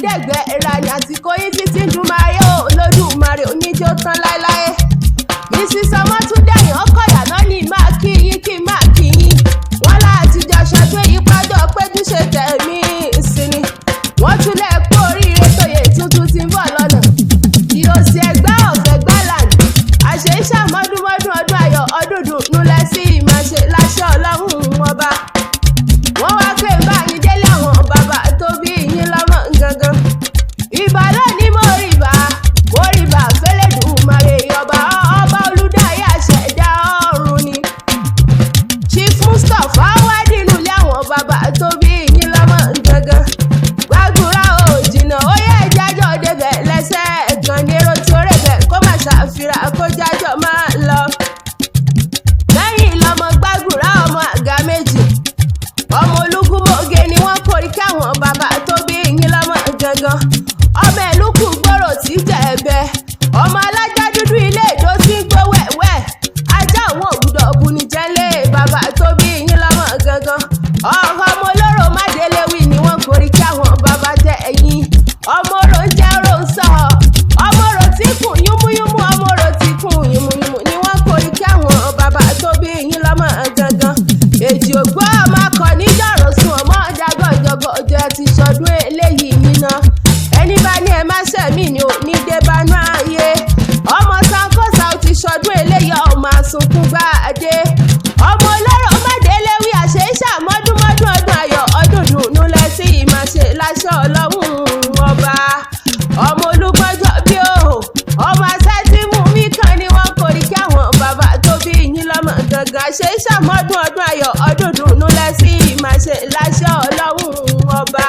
dẹ̀gbẹ́ ìràyàn àti kóyín títí dùn máa yé Olódùmarè oníjó tán láéláé. Mrs. Ọmọ́túndẹ̀yìn ọkọ̀yà náà ní máa kí yín kí máa kí yín. Wọ́n láàtijọ́ ṣọdún ìyípadà péjú ṣe tẹ̀mí ìsinmi. Wọ́n túlẹ̀ kú oríire tóyè tuntun ti ń bọ̀ lọ́nà. Ìròsì ẹgbẹ́ ọ̀fẹ́ gbálàní. Àṣẹ ìṣàmọ́dúnmọ́dún ọdún ayọ̀ ọdún dùnú lẹ́sí ìmáṣe láṣẹ Ọlọ́run ọba. Wọ́n wá pé ń bá yín délé àwọn bàbá tó bí yín lọ́mọ gangan. Ìbà lónìí mo rí bá fẹ́lẹ́dùmarè ọba olùdáyé àṣẹ̀dá ọ̀run ni. Chief Mustapha wá dínú ilé àwọn bàbá tó bí yín lọ́mọ gangan. Gbàgbúrà ò jìnnà ó yẹ ìjájọ́ débẹ̀ lẹ́sẹ̀ kan ní èrò tí ó rẹ̀bẹ̀ kó má ṣàfihàn kó jájọ́ máa lọ. Lẹ́yìn lọ́mọ Gbàgbúrà ọmọ àga méjì. Ọmọ Olúgúnmọ̀gẹ́ ni wọ́n kórí káwọn bàbá tó bí yín lọ́mọ gangan. Ọmọ ẹ̀lúkù gbòòrò tí jẹ̀bẹ̀. Ọmọ alájá dúdú ilé ìdó tí ń gbó wẹ̀wẹ̀. Ajá òun ògùdọ̀ buni jẹ́lé bàbá tó bí yín lọ́mọ gangan. Ọmọ olóró májèléwì ni wọ́n kórí káwọn bàbá tẹ ẹ̀yìn. Ọmọ orò ń jẹ́ orò ń sọ. Ọmọ orò tí kùn yúmúyúmú ọmọ orò tí kùn yúmúyúmú ni wọ́n kórí káwọn bàbá tó bí yín lọ́mọ gangan. Èjì ògbó ọmọ akọ níjọ̀rọ̀ sùn ọmọ ọ̀dàgọ̀jọ̀gọ̀ ọjọ́ ti ṣọdún eléyìí níná. Ẹni bá ní ẹ má ṣẹ̀mí ni ò ní dé bánú ayé. Ọmọ sankosa ó ti ṣọdún eléyìí ọmọ àsunkún gbáadé. Ọmọ olóró májèléwì àṣẹ ìṣàmọ́dúnmọ́dún ọdún ayọ̀ ọdún dùnú lẹ́sí ìmáṣe láṣẹ Ọlọ́run ọba. Ọmọ olúgbọ́njọ́ bí òhò ọmọ asátìmú mi kan ni wọ́n kórí kí àwọn bàbá tó bí yín lọ́mọ gangan àṣẹ ìṣàmọ́dún ọdún ayọ̀ ọdún dùnú lẹ́sí ìmáṣe láṣẹ Ọlọ́run ọba.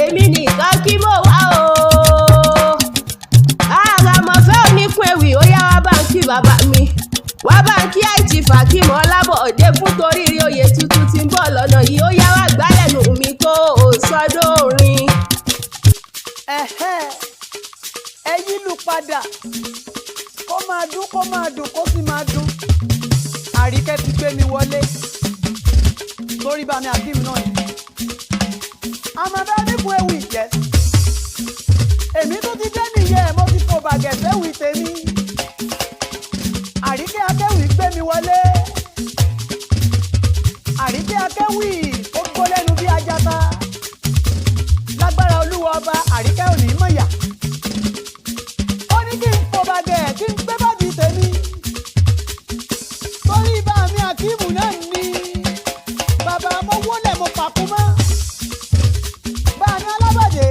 Èmi nìkan kí mo wá o. Àràmọ̀fẹ́ oníkun ewì ó yá wá bá ń kí bàbá mi. Wá bá ń kí àìjìfà kí mọ́ Ọlábọ̀dé fún torí rí oyè tuntun tí ń bọ̀ lọ́nà yìí. Ó yá wá gbálẹ̀nù mi kó o sọ́dọ̀ orin. Ẹ yílù padà kó máa dún kó sì máa dún. Àríkẹ́ ti gbé mi wọlé lórí bá mi àbímú náà ni. Àmọ̀fẹ́ oníkun ewì jẹ́. Èmi tó ti dé nìyẹn mo ti fò bàgẹ́ fẹ́wì tèmi. Àríkẹ́ akéwì gbé mi wọlé. Àríkẹ́ akéwì ó gbó lẹ́nu bí ajata. Lágbára Olúwa ọba Àríkẹ́ ò ní mọ̀yà. Ó ní kí n fò bàgẹ́ kí n gbé bàbí tèmi. Torí bá mi àkíìmù náà ni. Bàbá mo wólẹ̀ mo pàkú mọ́. Bá mi Alábọ̀dé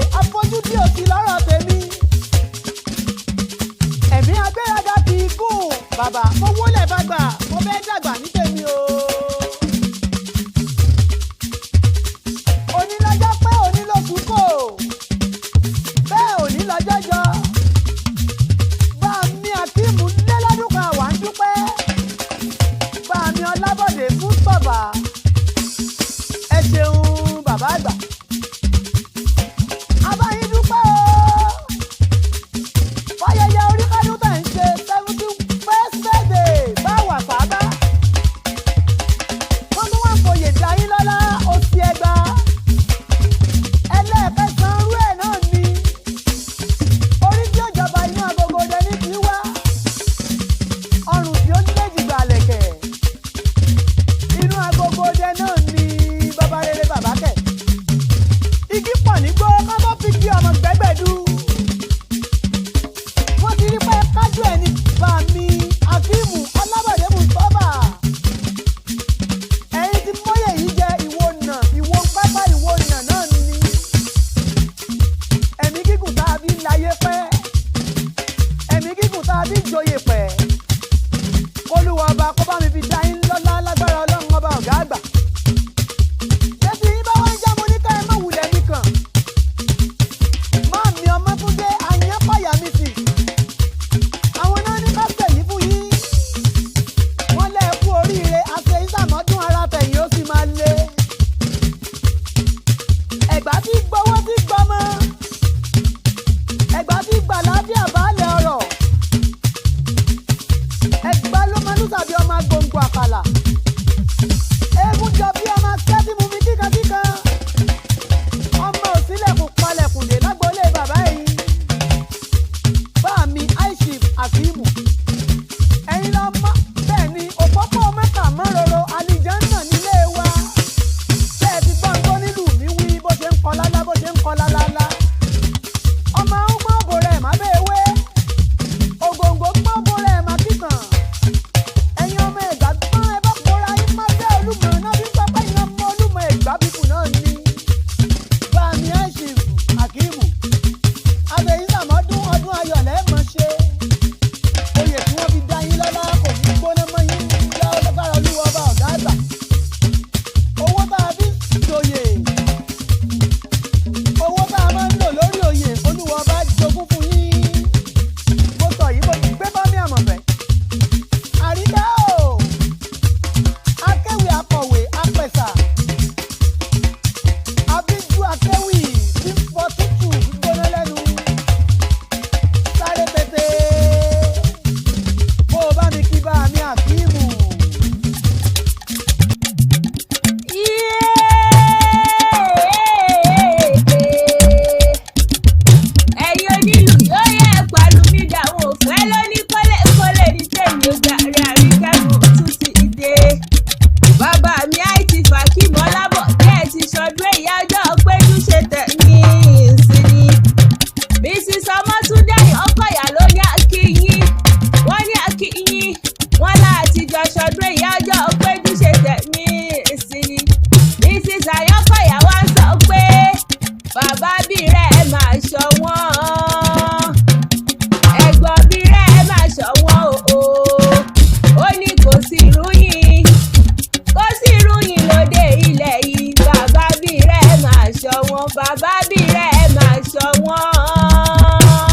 bàbá bí rẹ̀ máa ṣọ́ wọ́n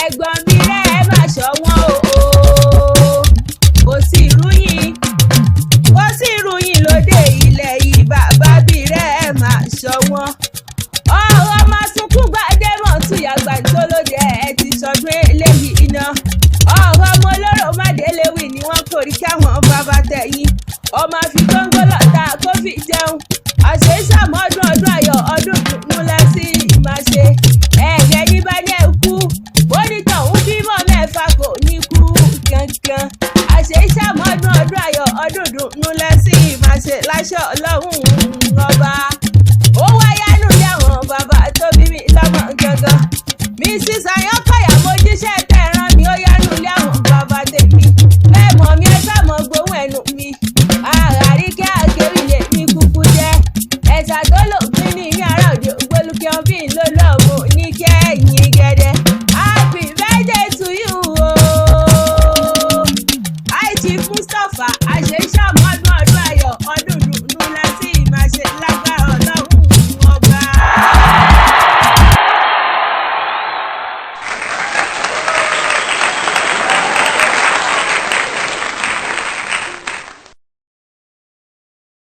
ẹ̀gbọ́n bí rẹ̀ máa ṣọ́ wọ́n o kò sí ìròyìn lóde ilẹ̀ yìí bàbá bí rẹ̀ máa ṣọ́ wọ́n ọ̀rọ̀ máa sunkún gbàdé mọ̀ túyà gbàdó lóde ẹ̀ ti sọdún eléyìí iná ọ̀rọ̀ ọmọ olóró mádéléwì ni wọ́n kórìí káwọn bàbá tẹ̀yìn ọmọ àfi góńgó lọ́ta kó fi